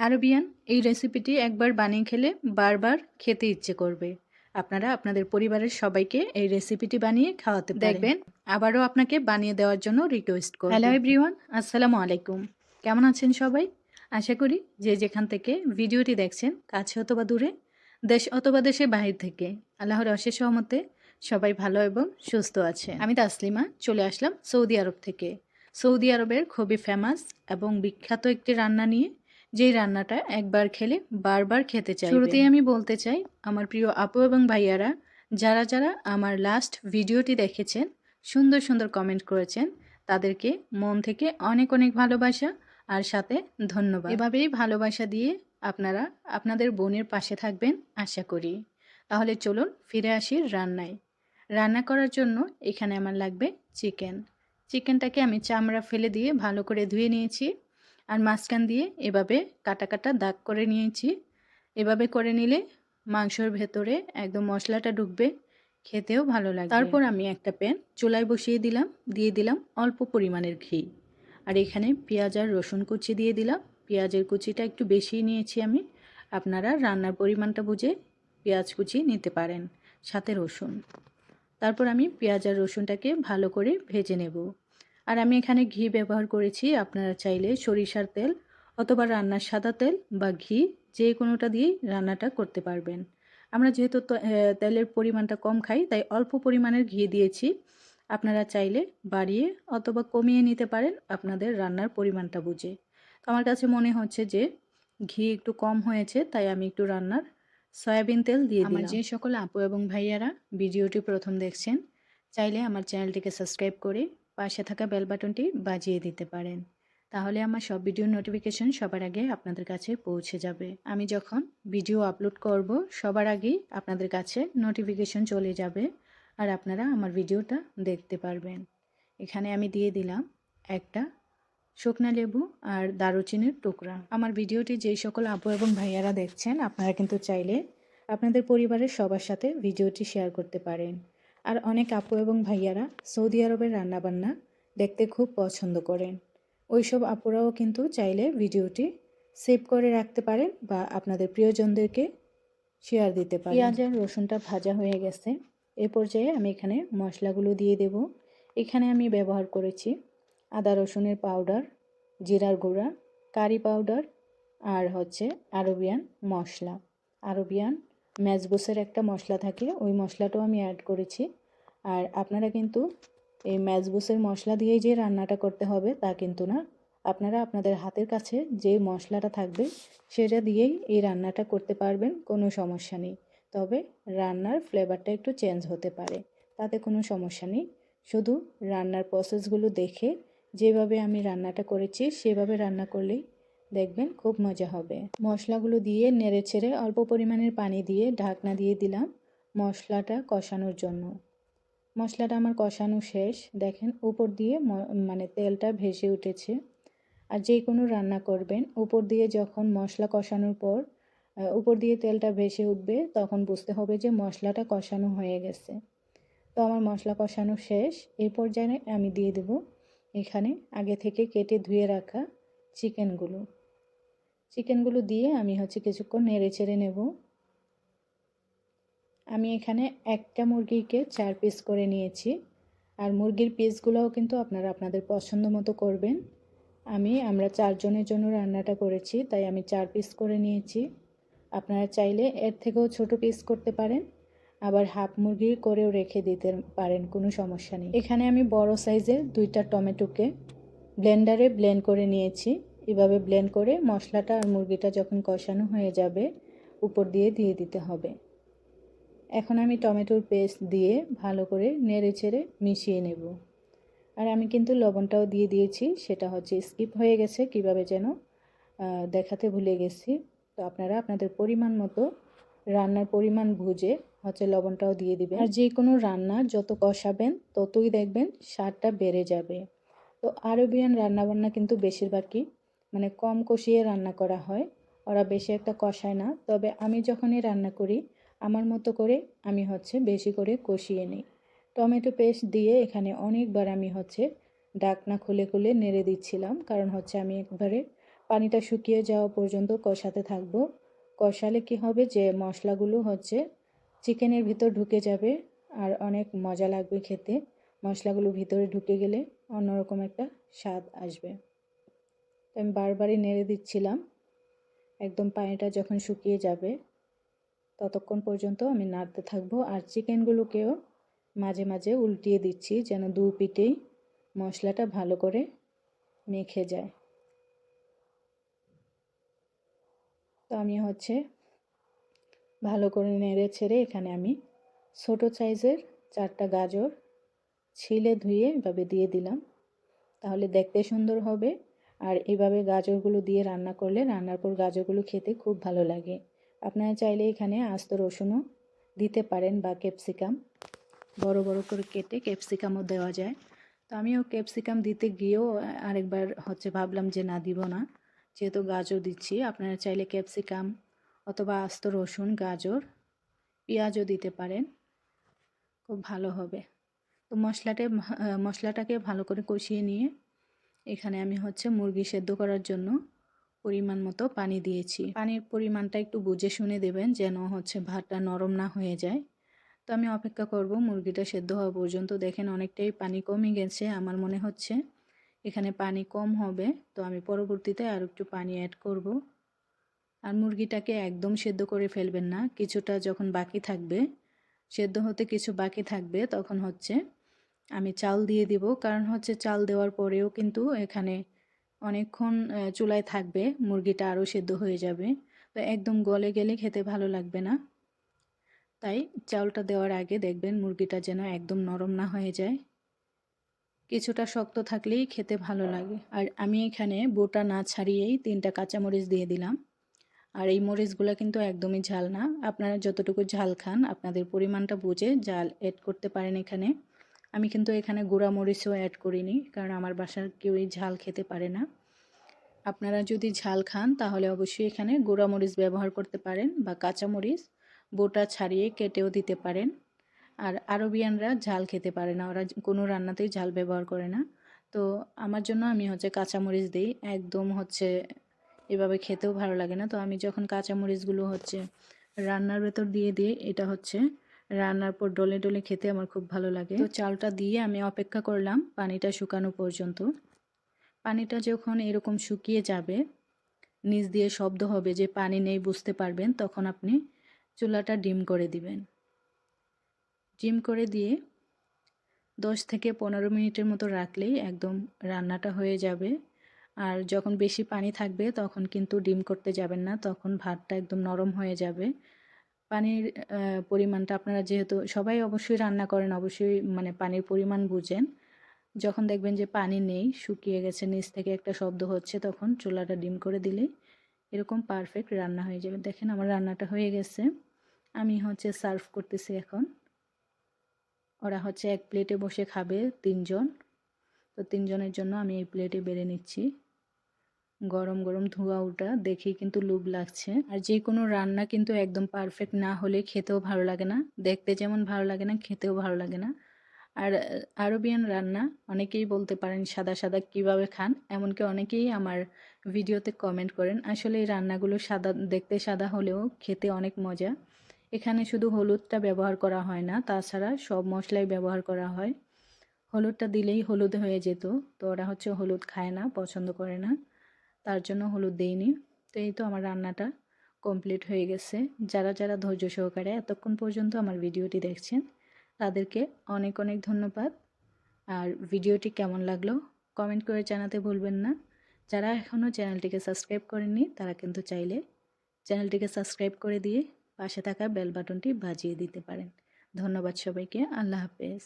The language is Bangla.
আরবিয়ান এই রেসিপিটি একবার বানিয়ে খেলে বারবার খেতে ইচ্ছে করবে। আপনারা আপনাদের পরিবারের সবাইকে এই রেসিপিটি বানিয়ে খাওয়াতে দেখবেন। আবারও আপনাকে বানিয়ে দেওয়ার জন্য রিকোয়েস্ট করব। হ্যালো এভরিওয়ান, আসসালামু আলাইকুম। কেমন আছেন সবাই? আশা করি যে যেখান থেকে ভিডিওটি দেখছেন, কাছে অথবা দূরে, দেশ অথবা দেশের বাহির থেকে, আল্লাহর অশেষ রহমতে সবাই ভালো এবং সুস্থ আছে। আমি তাসলিমা চলে আসলাম সৌদি আরব থেকে। সৌদি আরবের খুবই ফেমাস এবং বিখ্যাত একটি রান্না নিয়ে, যেই রান্নাটা একবার খেলে বারবার খেতে চাই। শুরুতেই আমি বলতে চাই, আমার প্রিয় আপু এবং ভাইয়ারা যারা যারা আমার লাস্ট ভিডিওটি দেখেছেন, সুন্দর সুন্দর কমেন্ট করেছেন, তাদেরকে মন থেকে অনেক অনেক ভালোবাসা আর সাথে ধন্যবাদ। এভাবেই ভালোবাসা দিয়ে আপনারা আপনাদের বোনের পাশে থাকবেন আশা করি। তাহলে চলুন ফিরে আসি রান্নায়। রান্না করার জন্য এখানে আমার লাগবে চিকেন। চিকেনটাকে আমি চামড়া ফেলে দিয়ে ভালো করে ধুয়ে নিয়েছি, আর মাঝখান দিয়ে এভাবে কাটা কাটা দাগ করে নিয়েছি। এভাবে করে নিলে মাংসর ভেতরে একদম মশলাটা ঢুকবে, খেতেও ভালো লাগবে। তারপর আমি একটা প্যান চুলায় বসিয়ে দিলাম, দিয়ে দিলাম অল্প পরিমাণের ঘি, আর এখানে পেঁয়াজ আর রসুন কুচি দিয়ে দিলাম। পেঁয়াজের কুচিটা একটু বেশি নিয়েছি আমি, আপনারা রান্নার পরিমাণটা বুঝে পেঁয়াজ কুচি নিতে পারেন, সাথে রসুন। তারপর আমি পেঁয়াজ আর রসুনটাকে ভালো করে ভেজে নেব। আর আমি এখানে ঘি ব্যবহার করেছি, আপনারা চাইলে সরিষার তেল অথবা রান্নার সাদা তেল বা ঘি যে কোনোটা দিয়েই রান্নাটা করতে পারবেন। আমরা যেহেতু তেলের পরিমাণটা কম খাই, তাই অল্প পরিমাণের ঘি দিয়েছি। আপনারা চাইলে বাড়িয়ে অথবা কমিয়ে নিতে পারেন আপনাদের রান্নার পরিমাণটা বুঝে। তো আমার কাছে মনে হচ্ছে যে ঘি একটু কম হয়েছে, তাই আমি একটু রান্নার সয়াবিন তেল দিয়ে দিলাম। আমার যে সকল আপু এবং ভাইয়ারা ভিডিওটি প্রথম দেখছেন, চাইলে আমার চ্যানেলটিকে সাবস্ক্রাইব করে পাশে থাকা বেল বাটনটি বাজিয়ে দিতে পারেন। তাহলে আমার সব ভিডিওর নোটিফিকেশন সবার আগে আপনাদের কাছে পৌঁছে যাবে। আমি যখন ভিডিও আপলোড করব, সবার আগেই আপনাদের কাছে নোটিফিকেশন চলে যাবে, আর আপনারা আমার ভিডিওটা দেখতে পারবেন। এখানে আমি দিয়ে দিলাম একটা শুকনা লেবু আর দারুচিনির টুকরা। আমার ভিডিওটি যেই সকল আপু এবং ভাইয়ারা দেখছেন, আপনারা কিন্তু চাইলে আপনাদের পরিবারের সবার সাথে ভিডিওটি শেয়ার করতে পারেন। আর অনেক আপু এবং ভাইয়ারা সৌদি আরবের রান্নাবান্না দেখতে খুব পছন্দ করেন। ওইসব আপুরাও কিন্তু চাইলে ভিডিওটি সেভ করে রাখতে পারেন বা আপনাদের প্রিয়জনদেরকে শেয়ার দিতে পারেন। পেঁয়াজ আর রসুনটা ভাজা হয়ে গেছে, এ পর্যায়ে আমি এখানে মশলাগুলো দিয়ে দেব। এখানে আমি ব্যবহার করেছি আদা রসুনের পাউডার, জিরার গুঁড়া, কারি পাউডার, আর হচ্ছে আরবিয়ান মশলা। আরবিয়ান ম্যাজবুসের একটা মশলা থাকে, ওই মশলাটাও আমি অ্যাড করেছি। আর আপনারা কিন্তু এই ম্যাজবুসের মশলা দিয়েই যে রান্নাটা করতে হবে তা কিন্তু না, আপনারা আপনাদের হাতের কাছে যে মশলাটা থাকবে সেটা দিয়েই এই রান্নাটা করতে পারবেন, কোনো সমস্যা নেই। তবে রান্নার ফ্লেভারটা একটু চেঞ্জ হতে পারে, তাতে কোনো সমস্যা নেই। শুধু রান্নার প্রসেসগুলো দেখে যেভাবে আমি রান্নাটা করেছি সেভাবে রান্না করলেই দেখবেন খুব মজা হবে। মশলাগুলো দিয়ে নেড়ে ছেড়ে অল্প পরিমাণের পানি দিয়ে ঢাকনা দিয়ে দিলাম মশলাটা কষানোর জন্য। মশলাটা আমার কষানো শেষ, দেখেন উপর দিয়ে মানে তেলটা ভেসে উঠেছে। আর যে কোনো রান্না করবেন, উপর দিয়ে যখন মশলা কষানোর পর উপর দিয়ে তেলটা ভেসে উঠবে, তখন বুঝতে হবে যে মশলাটা কষানো হয়ে গেছে। তো আমার মশলা কষানো শেষ, এই পর্যায়ে আমি দিয়ে দেব এখানে আগে থেকে কেটে ধুয়ে রাখা চিকেনগুলো দিয়ে আমি কিছুক্ষণ নেড়ে চেড়ে নেব। আমি এখানে একটা মুরগিকে 4 পিস করে নিয়েছি, আর মুরগির পিসগুলোও কিন্তু আপনারা আপনাদের পছন্দ মতো করবেন। আমরা 4 জনের জন্য রান্নাটা করেছি, তাই আমি 4 পিস করে নিয়েছি। আপনারা চাইলে এর থেকেও ছোট পিস করতে পারেন, আবার হাফ মুরগি করেও রেখে দিতে পারেন, কোনো সমস্যা নেই। এখানে আমি বড় সাইজের 2টা টমেটোকে ব্লেন্ডারে ব্লেন্ড করে নিয়েছি। এভাবে ব্লেন্ড করে মশলাটা আর মুরগিটা যখন কষানো হয়ে যাবে, উপর দিয়ে দিতে হবে। এখন আমি টমেটোর পেস্ট দিয়ে ভালো করে নেড়ে চেড়ে মিশিয়ে নেব। আর আমি কিন্তু লবণটাও দিয়ে দিয়েছি, সেটা স্কিপ হয়ে গেছে, কিভাবে যেন দেখাতে ভুলে গেছি। তো আপনারা আপনাদের পরিমাণ মতো রান্নার পরিমাণ বুঝে লবণটাও দিয়ে দিবেন। আর যে কোনো রান্না যত কষাবেন ততই দেখবেন স্বাদটা বেড়ে যাবে। তো আরবিয়ান রান্নাবান্না কিন্তু বেশিরভাগই মানে কম কষিয়ে রান্না করা হয়, ওরা বেশি একটা কষায় না। তবে আমি যখনই রান্না করি আমার মতো করে আমি বেশি করে কষিয়ে নিই। টমেটো পেস্ট দিয়ে এখানে অনেকবার আমি ঢাকনা খুলে খুলে নেড়ে দিচ্ছিলাম, কারণ আমি একবারে পানিটা শুকিয়ে যাওয়া পর্যন্ত কষাতে থাকবো। কষালে কি হবে যে মশলাগুলো হচ্ছে চিকেনের ভিতর ঢুকে যাবে আর অনেক মজা লাগবে খেতে। মশলাগুলো ভিতরে ঢুকে গেলে অন্যরকম একটা স্বাদ আসবে। তো আমি বারবারই নেড়ে দিচ্ছিলাম। একদম পানিটা যখন শুকিয়ে যাবে ততক্ষণ পর্যন্ত আমি নাড়তে থাকবো। আর চিকেনগুলোকেও মাঝে মাঝে উল্টিয়ে দিচ্ছি যেন দু পিঠেই মশলাটা ভালো করে মেখে যায়। তো আমি হচ্ছে ভালো করে নেড়ে ছেড়ে এখানে আমি ছোট সাইজের 4টা গাজর ছিলে ধুয়ে এভাবে দিয়ে দিলাম। তাহলে দেখতে সুন্দর হবে। আর এইভাবে গাজরগুলো দিয়ে রান্না করলে রান্নার পর গাজরগুলো খেতে খুব ভালো লাগে। আপনারা চাইলে এখানে আস্ত রসুনও দিতে পারেন বা ক্যাপসিকাম বড় বড় করে কেটে ক্যাপসিকামও দেওয়া যায়। তো আমিও ক্যাপসিকাম দিতে গিয়েও আরেকবার হচ্ছে ভাবলাম যে না দিব না, যেহেতু গাজর দিচ্ছি। আপনারা চাইলে ক্যাপসিকাম অথবা আস্ত রসুন, গাজর, পেঁয়াজও দিতে পারেন, খুব ভালো হবে। তো মশলাটাকে ভালো করে কষিয়ে নিয়ে এখানে আমি হচ্ছে মুরগি সেদ্ধ করার জন্য পরিমাণ মতো পানি দিয়েছি। পানির পরিমাণটা একটু বুঝে শুনে দেবেন যেন হচ্ছে ভাতটা নরম না হয়ে যায়। তো আমি অপেক্ষা করব মুরগিটা সেদ্ধ হওয়া পর্যন্ত। দেখেন অনেকটাই পানি কমে গেছে, আমার মনে হচ্ছে এখানে পানি কম হবে। তো আমি পরবর্তীতে আর একটু পানি অ্যাড করব। আর মুরগিটাকে একদম সেদ্ধ করে ফেলবেন না, কিছুটা যখন বাকি থাকবে, সেদ্ধ হতে কিছু বাকি থাকবে, তখন হচ্ছে আমি চাল দিয়ে দিব। কারণ হচ্ছে চাল দেওয়ার পরেও কিন্তু এখানে অনেকক্ষণ চুলায় থাকবে, মুরগিটা আরও সেদ্ধ হয়ে যাবে। তো একদম গলে গেলে খেতে ভালো লাগবে না। তাই চাউলটা দেওয়ার আগে দেখবেন মুরগিটা যেন একদম নরম না হয়ে যায়, কিছুটা শক্ত থাকলেই খেতে ভালো লাগে। আর আমি এখানে বোটা না ছাড়িয়েই 3টা কাঁচামরিচ দিয়ে দিলাম। আর এই মরিচগুলো কিন্তু একদমই ঝাল না, আপনারা যতটুকু ঝাল খান আপনাদের পরিমাণটা বুঝে ঝাল অ্যাড করতে পারেন এখানে। আমি কিন্তু এখানে গুঁড়া মরিচও অ্যাড করিনি, কারণ আমার বাসার কেউই ঝাল খেতে পারে না। আপনারা যদি ঝাল খান তাহলে অবশ্যই এখানে গুঁড়া মরিচ ব্যবহার করতে পারেন বা কাঁচামরিচ বোটা ছাড়িয়ে কেটেও দিতে পারেন। আর আরবিয়ানরা ঝাল খেতে পারে না, ওরা কোনো রান্নাতেই ঝাল ব্যবহার করে না। তো আমার জন্য আমি হচ্ছে কাঁচামরিচ দিই, একদম হচ্ছে এভাবে খেতেও ভালো লাগে না। তো আমি যখন কাঁচামরিচগুলো হচ্ছে রান্নার ভেতর দিয়ে দিই, এটা হচ্ছে রান্নার পর ডলে ডলে খেতে আমার খুব ভালো লাগে। তো চালটা দিয়ে আমি অপেক্ষা করলাম পানিটা শুকানো পর্যন্ত। পানিটা যখন এরকম শুকিয়ে যাবে, নিচ দিয়ে শব্দ হবে যে পানি নেই বুঝতে পারবেন, তখন আপনি চুলাটা ডিম করে দিবেন। ডিম করে দিয়ে 10 থেকে 15 মিনিটের মতো রাখলেই একদম রান্নাটা হয়ে যাবে। আর যখন বেশি পানি থাকবে তখন কিন্তু ডিম করতে যাবেন না, তখন ভাতটা একদম নরম হয়ে যাবে। পানির পরিমাণটা আপনারা যেহেতু সবাই অবশ্যই রান্না করেন, অবশ্যই মানে পানির পরিমাণ বুঝেন। যখন দেখবেন যে পানি নেই, শুকিয়ে গেছে, নিচ থেকে একটা শব্দ হচ্ছে, তখন চুলাটা ডিম করে দিলেই এরকম পারফেক্ট রান্না হয়ে যাবে। দেখেন আমার রান্নাটা হয়ে গেছে, আমি হচ্ছে সার্ভ করতেছি এখন। ওরা হচ্ছে এক প্লেটে বসে খাবে 3 জন। তো 3 জনের জন্য আমি এই প্লেটে বেড়ে নিচ্ছি। গরম গরম ধোঁয়া ওঠা দেখেই কিন্তু লোভ লাগছে। আর যে কোনো রান্না কিন্তু একদম পারফেক্ট না হলে খেতেও ভালো লাগে না, দেখতে যেমন ভালো লাগে না খেতেও ভালো লাগে না। আর আরবিয়ান রান্না অনেকেই বলতে পারেন সাদা সাদা কিভাবে খান, এমনকি অনেকেই আমার ভিডিওতে কমেন্ট করেন। আসলে এই রান্নাগুলো সাদা, দেখতে সাদা হলেও খেতে অনেক মজা। এখানে শুধু হলুদটা ব্যবহার করা হয় না, তাছাড়া সব মশলাই ব্যবহার করা হয়। হলুদটা দিলেই হলুদ হয়ে যেত, তো ওরা হচ্ছে হলুদ খায় না, পছন্দ করে না, তার জন্য হলুদ দেইনি। তো এই তো আমার রান্নাটা কমপ্লিট হয়ে গেছে। যারা যারা ধৈর্য সহকারে এতক্ষণ পর্যন্ত আমার ভিডিওটি দেখছেন তাদেরকে অনেক অনেক ধন্যবাদ। আর ভিডিওটি কেমন লাগলো কমেন্ট করে জানাতে ভুলবেন না। যারা এখনও চ্যানেলটিকে সাবস্ক্রাইব করেননি তারা কিন্তু চাইলে চ্যানেলটিকে সাবস্ক্রাইব করে দিয়ে পাশে থাকা বেল বাটনটি বাজিয়ে দিতে পারেন। ধন্যবাদ সবাইকে, আল্লাহ হাফেজ।